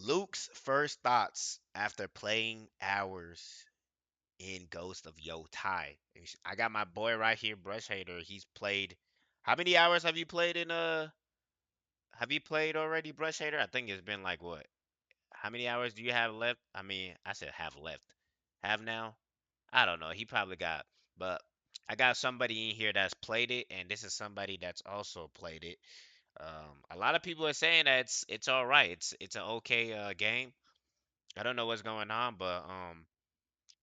Luke's first thoughts after playing hours in Ghost of Yotei. I got my boy right here, Brush Hater. He's played. How many hours have you played in Have you played already, Brush Hater? I think it's been like what? How many hours do you have left? I mean, I said have left. Have now? I don't know. He probably got, but I got somebody in here that's played it, and this is somebody that's also played it. A lot of people are saying that it's all right. It's an okay game. I don't know what's going on, but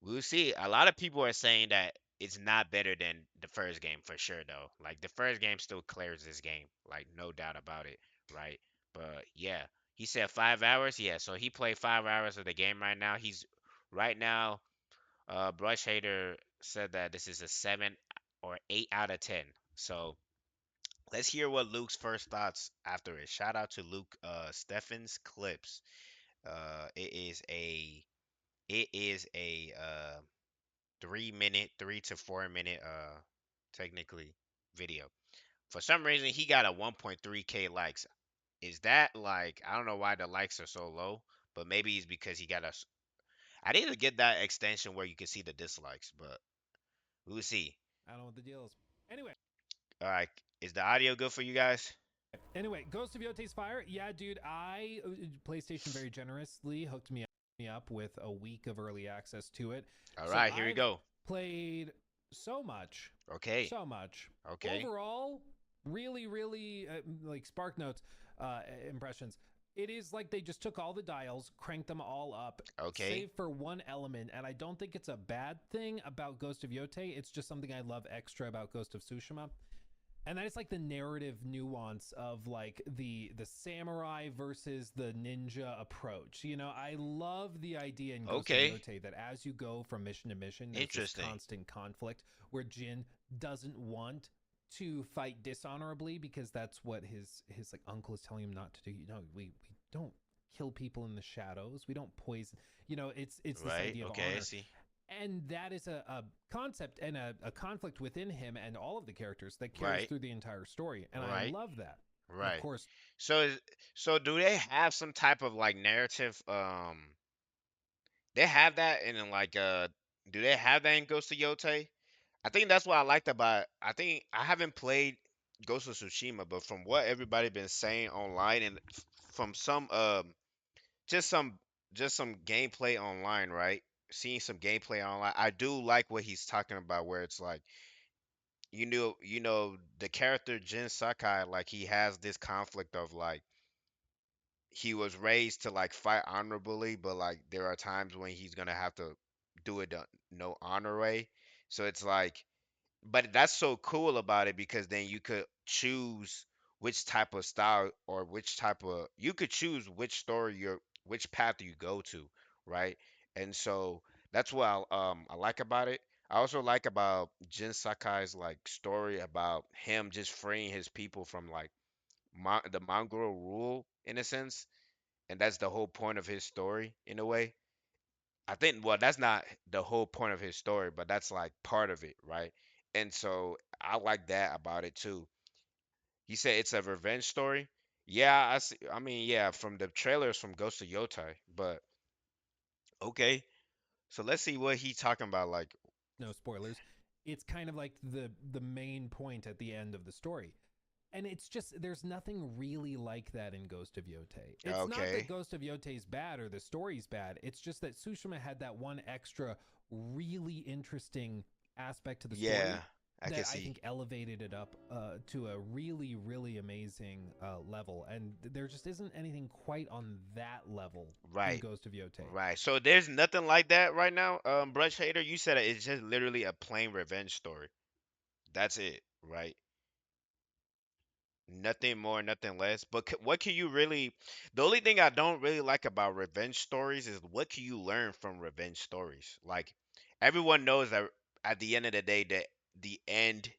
we'll see. A lot of people are saying that it's not better than the first game for sure, though. Like the first game still clears this game, like no doubt about it, right? But yeah, he said 5 hours. Yeah, so he played 5 hours of the game right now. He's right now. Brush Hater said that this is a 7 or 8 out of 10. So let's hear what Luke's first thoughts after it. Shout out to Luke Steffens Clips. It is a 3 minute, 3 to 4 minute technically video. For some reason he got a 1.3K likes. Is that like I don't know why the likes are so low, but maybe it's because he got a. I need to get that extension where you can see the dislikes, but we'll see. I don't know what the deal is. Anyway, All right, is the audio good for you guys? Ghost of Yotei's Fire. Yeah, dude, I PlayStation very generously hooked me up with a week of early access to it. All So right, here we I've go. played so much, Okay, so much. okay, Overall, really, really like Spark Notes impressions. It is like they just took all the dials, cranked them all up, okay, save for one element, and I don't think it's a bad thing about Ghost of Yotei. It's just something I love extra about Ghost of Tsushima, and that is like the narrative nuance of like the samurai versus the ninja approach. I love the idea in Ghost of okay. Yotei that as you go from mission to mission, there's this Interesting. constant conflict where Jin doesn't want to fight dishonorably because that's what his like uncle is telling him not to do. We don't kill people in the shadows. We don't poison. It's this Right. idea of Okay. I honor, see. and that is a concept and a conflict within him and all of the characters that carries Right. through the entire story, and I Right. love that. And of Right. course, So, so do they have some type of like narrative? They have that in like do they have that in Ghost of Yotei? I think that's what I liked about. I think I haven't played Ghost of Tsushima, but from what everybody been saying online and from some just some just some gameplay online, right? Seeing some gameplay online, I do like what he's talking about, where it's like the character Jin Sakai, like he has this conflict of like he was raised to like fight honorably, but like there are times when he's gonna have to do it the no honor way. So it's like, but that's so cool about it because then you could choose which type of style or which type of you could choose which story you're which path you go to, right? And so that's what I like about it. I also like about Jin Sakai's like story about him just freeing his people from like the Mongol rule in a sense, and that's the whole point of his story in a way. I think well that's not the whole point of his story, but that's like part of it, right? And so I like that about it too. He said it's a revenge story. Yeah, I see. I mean, yeah, from the trailers from Ghost of Yotei, but okay. So let's see what he talking about. Like, no spoilers. It's kind of like the main point at the end of the story. And it's just there's nothing really like that in Ghost of Yotei. It's not that okay, Ghost of Yotei is bad or the story's bad. It's just that Tsushima had that one extra really interesting aspect to the yeah, story I can that I see. think elevated it up to a really, really amazing level. And there just isn't anything quite on that level in Right, Ghost of Yotei. right. So there's nothing like that right now. Brush Hater, you said it's just literally a plain revenge story. That's it, right? Nothing more, nothing less. But what can you really? The only thing I don't really like about revenge stories is what can you learn from revenge stories? Like everyone knows that at the end of the day, that the end,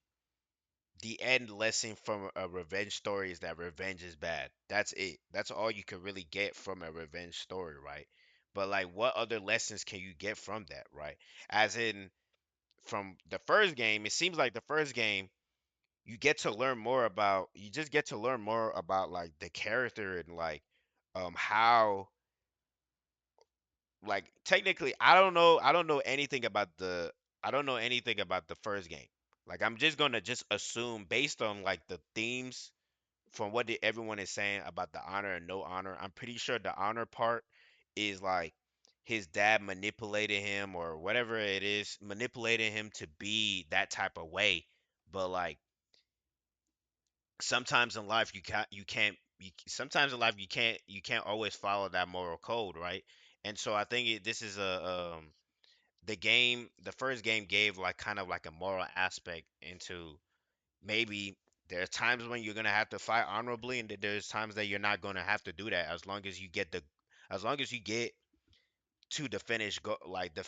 the end lesson from a revenge story is that revenge is bad. That's it. That's all you can really get from a revenge story, right? But like, what other lessons can you get from that, right? As in, from the first game, it seems like the first game you just get to learn more about like the character and like how like technically I don't know anything about the I don't know anything about the first game. Like I'm just gonna just assume based on like the themes from what everyone is saying about the honor and no honor. I'm pretty sure the honor part is like his dad manipulated him or whatever it is, manipulating him to be that type of way. But like sometimes in life sometimes in life you can't always follow that moral code, right? And so I think this is a the first game gave like kind of like a moral aspect into maybe there's times when you're gonna have to fight honorably, and there's times that you're not gonna have to do that as long as you get to the finish go like to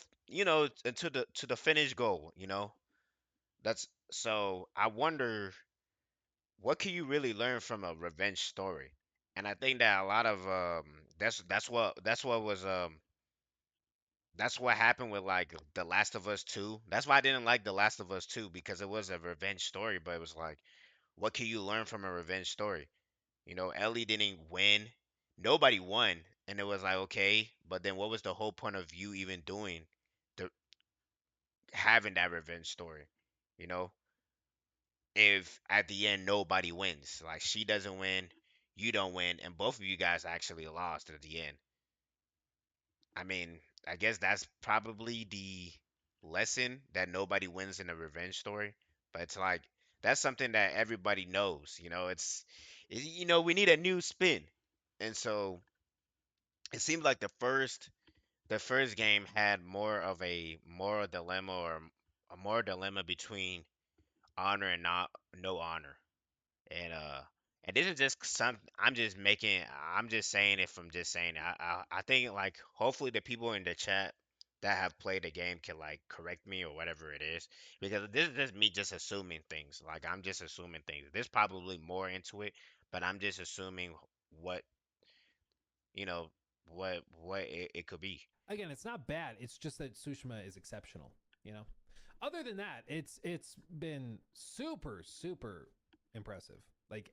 the finish goal. That's so I wonder what can you really learn from a revenge story, and I think that a lot of that's what happened with like The Last of Us 2. That's why I didn't like The Last of Us 2 because it was a revenge story, but it was like, what can you learn from a revenge story? Ellie didn't win. Nobody won. And it was like, okay, but then what was the whole point of you even doing the having that revenge story? You know, if at the end nobody wins, like she doesn't win, you don't win, and both of you guys actually lost at the end. I mean, I guess that's probably the lesson that nobody wins in a revenge story. But it's like that's something that everybody knows. We need a new spin, and so it seems like the first game had more of a moral dilemma or a moral dilemma between honor and not no honor. And this is just some I'm just saying it from just saying it. I think like hopefully the people in the chat that have played the game can like correct me or whatever it is, because this is just me just assuming things. Like I'm just assuming things. There's probably more into it, but I'm just assuming what you know what it could be. Again, it's not bad. It's just that Tsushima is exceptional. You know. Other than that, it's been super impressive. Like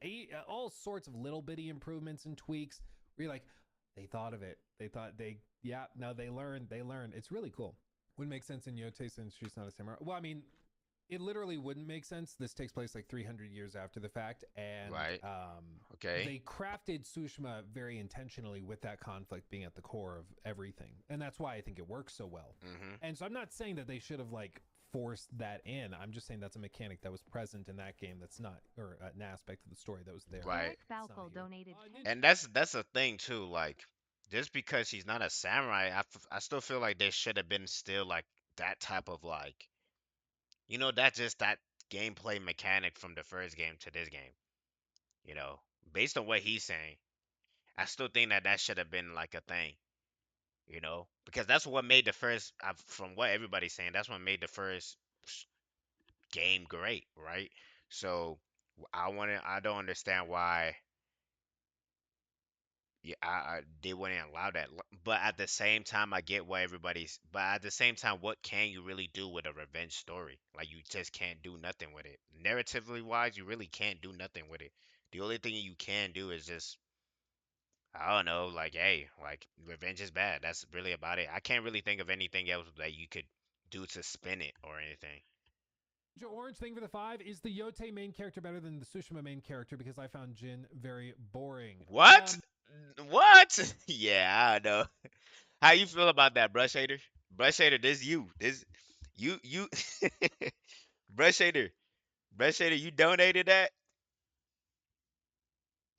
all sorts of little bitty improvements and tweaks. Where you're like, they thought of it. They thought they yeah no they learned. They learned. It's really cool. Wouldn't make sense in Yotei since she's not a samurai. Well, I mean, it literally wouldn't make sense. This takes place like 300 years after the fact, and Right. Okay. they crafted Tsushima very intentionally with that conflict being at the core of everything, and that's why I think it works so well. Mhm. And so I'm not saying that they should have like forced that in. I'm just saying that's a mechanic that was present in that game that's not, or an aspect of the story that was there. Right. Derek Falco donated 10. And that's a thing too. Like just because she's not a samurai, I still feel like there should have been still like that type of like that's just that gameplay mechanic from the first game to this game. You know, based on what he's saying, I still think that that should have been like a thing. Because that's what made the first, from what everybody's saying, that's what made the first game great, right? So I don't understand why. Yeah, they wouldn't allow that. But at the same time, I get what everybody's. But at the same time, what can you really do with a revenge story? Like you just can't do nothing with it. Narratively wise, you really can't do nothing with it. The only thing you can do is just, I don't know, like hey, like revenge is bad. That's really about it. I can't really think of anything else that you could do to spin it or anything. Orange thing for the 5 is the Yotei main character better than the Tsushima main character because I found Jin very boring. What? What? Yeah, I know. How you feel about that, Brush Hater? Brush Hater, this you. You Brush Hater. Brush Hater, you donated that?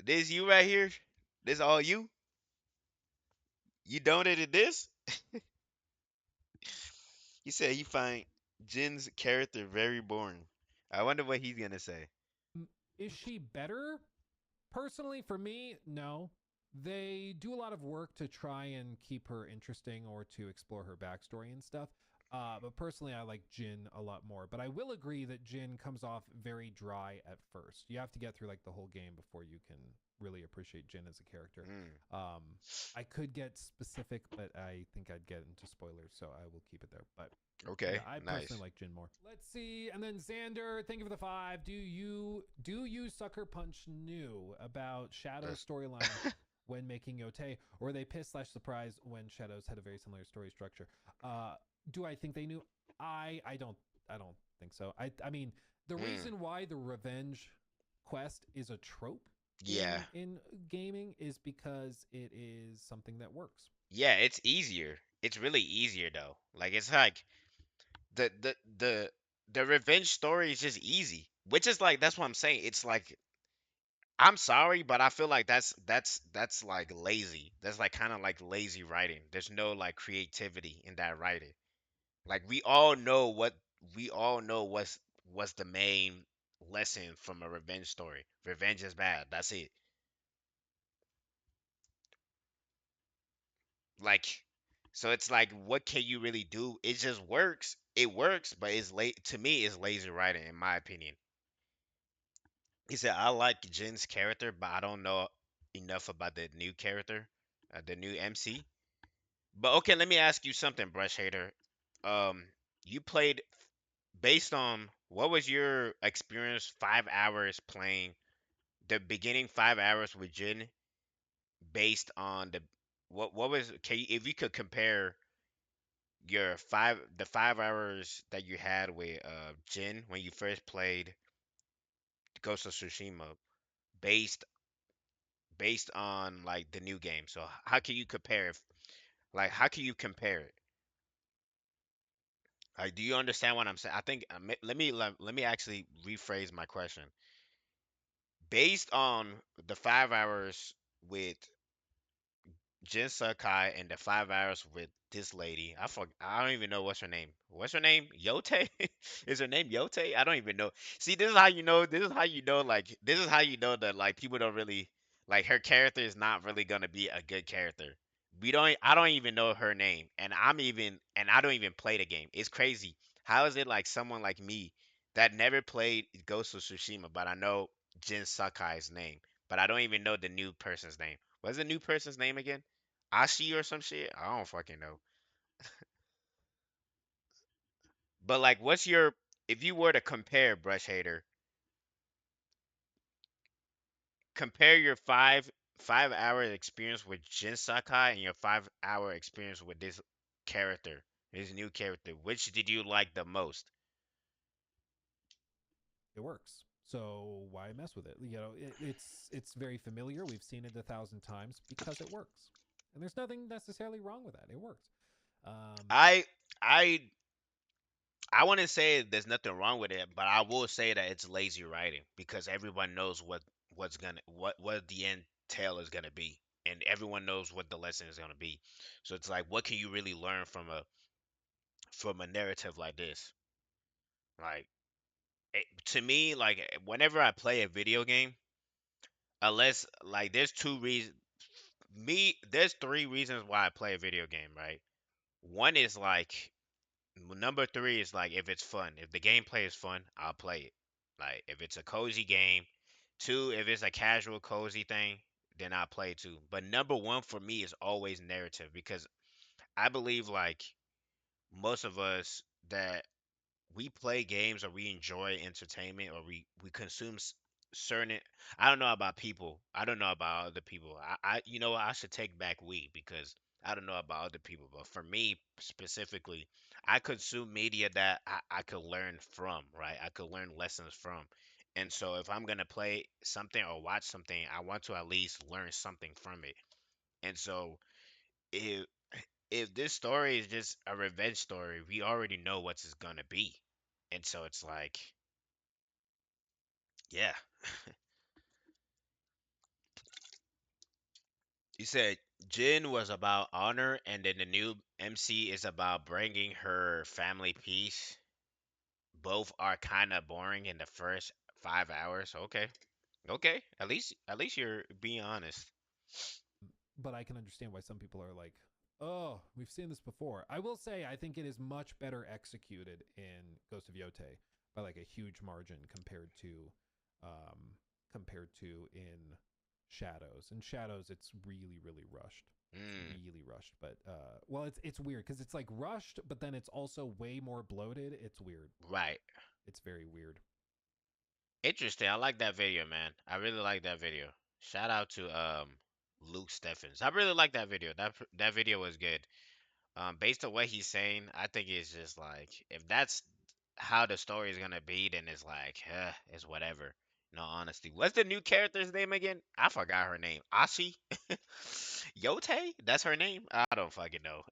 This you right here? This all you? You donated this? He said he find Jin's character very boring. I wonder what he's gonna say. Is she better? Personally, for me, no. They do a lot of work to try and keep her interesting or to explore her backstory and stuff. But personally, I like Jin a lot more. But I will agree that Jin comes off very dry at first. You have to get through like the whole game before you can really appreciate Jin as a character. Mm, Um, I could get specific, but I think I'd get into spoilers, so I will keep it there. But yeah, okay, I personally nice. like Jin more. Let's see, and then Xander, thank you for the 5. Do you Sucker Punch knew about Shadow That's- storyline? when making Yotei, or they pissed slash surprised when Shadows had a very similar story structure. Uh, do I think they knew? I don't think so. I mean the Mm, reason why the revenge quest is a trope yeah. in gaming is because it is something that works. Yeah, it's easier. It's really easier though. Like it's like the the the the revenge story is just easy. Which is like that's what I'm saying. It's like I'm sorry, but I feel like that's like lazy. That's like kind of like lazy writing. There's no like creativity in that writing. Like we all know what's the main lesson from a revenge story. Revenge is bad. That's it. Like so it's like what can you really do? It just works. It works, but it's late to me it's lazy writing in my opinion. He said I like Jin's character, but I don't know enough about the new character, the new MC. But okay, let me ask you something, Brush Hater. You played based on what was your experience 5 hours playing the beginning 5 hours with Jin based on what was can you, if you could compare your 5 hours that you had with Jin when you first played Ghost of Tsushima based based on like the new game. So how can you compare like how can you compare it? Like, do you understand what I'm saying? I think let me actually rephrase my question. Based on the 5 hours with Jin Sakai and the 5 hours with this lady, I don't even know what's her name. What's her name? Yotei? Is her name Yotei? I don't even know. See, this is how you know. This is how you know. Like, this is how you know that like people don't really like her character is not really gonna be a good character. We don't. I don't even know her name, and I don't even play the game. It's crazy. How is it like someone like me that never played Ghost of Tsushima, but I know Jin Sakai's name, but I don't even know the new person's name. What's the new person's name again? Ashi or some shit? I don't fucking know. But like, what's your if you were to compare Brush Hater, compare your 5 hour experience with Jin Sakai and your 5 hour experience with this character, his new character. Which did you like the most? It works. So why mess with it? You know, it's very familiar. We've seen it 1,000 times because it works, and there's nothing necessarily wrong with that. It works. Um, I I I wouldn't say there's nothing wrong with it, but I will say that it's lazy writing because everyone knows what the end tale is gonna be, and everyone knows what the lesson is gonna be. So it's like, what can you really learn from a narrative like this? Like to me, like whenever I play a video game, unless like there's two reasons. There's three reasons why I play a video game, right? One is like number three is like if it's fun. If the gameplay is fun, I'll play it. Like if it's a cozy game. Two, if it's a casual cozy thing, then I'll play it too. But number one for me is always narrative because I believe like most of us that we play games or we enjoy entertainment or we consume certain I don't know about people. I don't know about other people. I you know what, I should take back we because I don't know about other people, but for me specifically, I consume media that I could learn from, right? I could learn lessons from. And so if I'm gonna play something or watch something, I want to at least learn something from it. And so if if this story is just a revenge story, we already know what it's gonna be. And so it's like, yeah. You said Jin was about honor, and then the new MC is about bringing her family peace. Both are kind of boring in the first 5 hours. Okay, okay. At least you're being honest. but I can understand why some people are like, "Oh, we've seen this before." I will say I think it is much better executed in Ghost of Yotei by like a huge margin um, compared to in Shadows. In Shadows, it's really rushed. It's Mm, really rushed, but well, it's weird because it's like rushed, but then it's also way more bloated. It's weird. right. It's very weird. Interesting. I like that video, man. I really like that video. Shout out to Luke Steffens. I really like that video. That video was good. Based on what he's saying, I think it's just like if that's how the story is gonna be, then it's like, it's whatever. No, honestly, what's the new character's name again? I forgot her name. Ashi, Yotei. That's her name. I don't fucking know.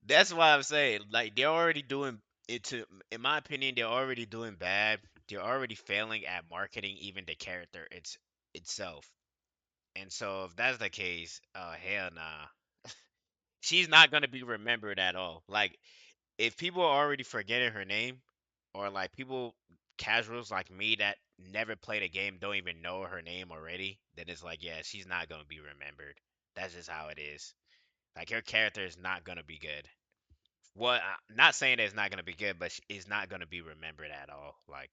That's why I'm saying, like, they're already doing it. To, in my opinion, they're already doing bad. They're already failing at marketing even the character itself. And so if that's the case, hell nah. She's not gonna be remembered at all. Like if people are already forgetting her name, or like people casuals like me that never played a game don't even know her name already, then it's like yeah, she's not gonna be remembered. That's just how it is. Like her character is not gonna be good. Well, I'm not saying that it's not gonna be good, but it's not gonna be remembered at all. Like,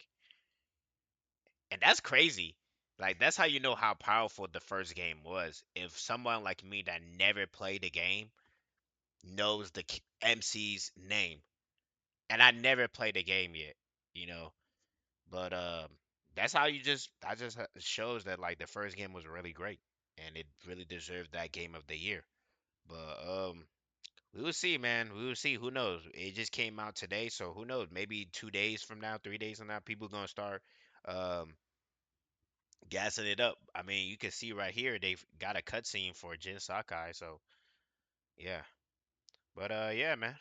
and that's crazy. Like that's how you know how powerful the first game was. If someone like me that never played the game knows the MC's name, and I never played the game yet, you know. But that's how you just that just shows that like the first game was really great, and it really deserved that game of the year. But we will see, man. We will see. Who knows? It just came out today, so who knows? Maybe 2 days from now, 3 days from now, people gonna start um gassing it up. I mean, you can see right here they've got a cutscene for Jin Sakai, so yeah. But yeah, man.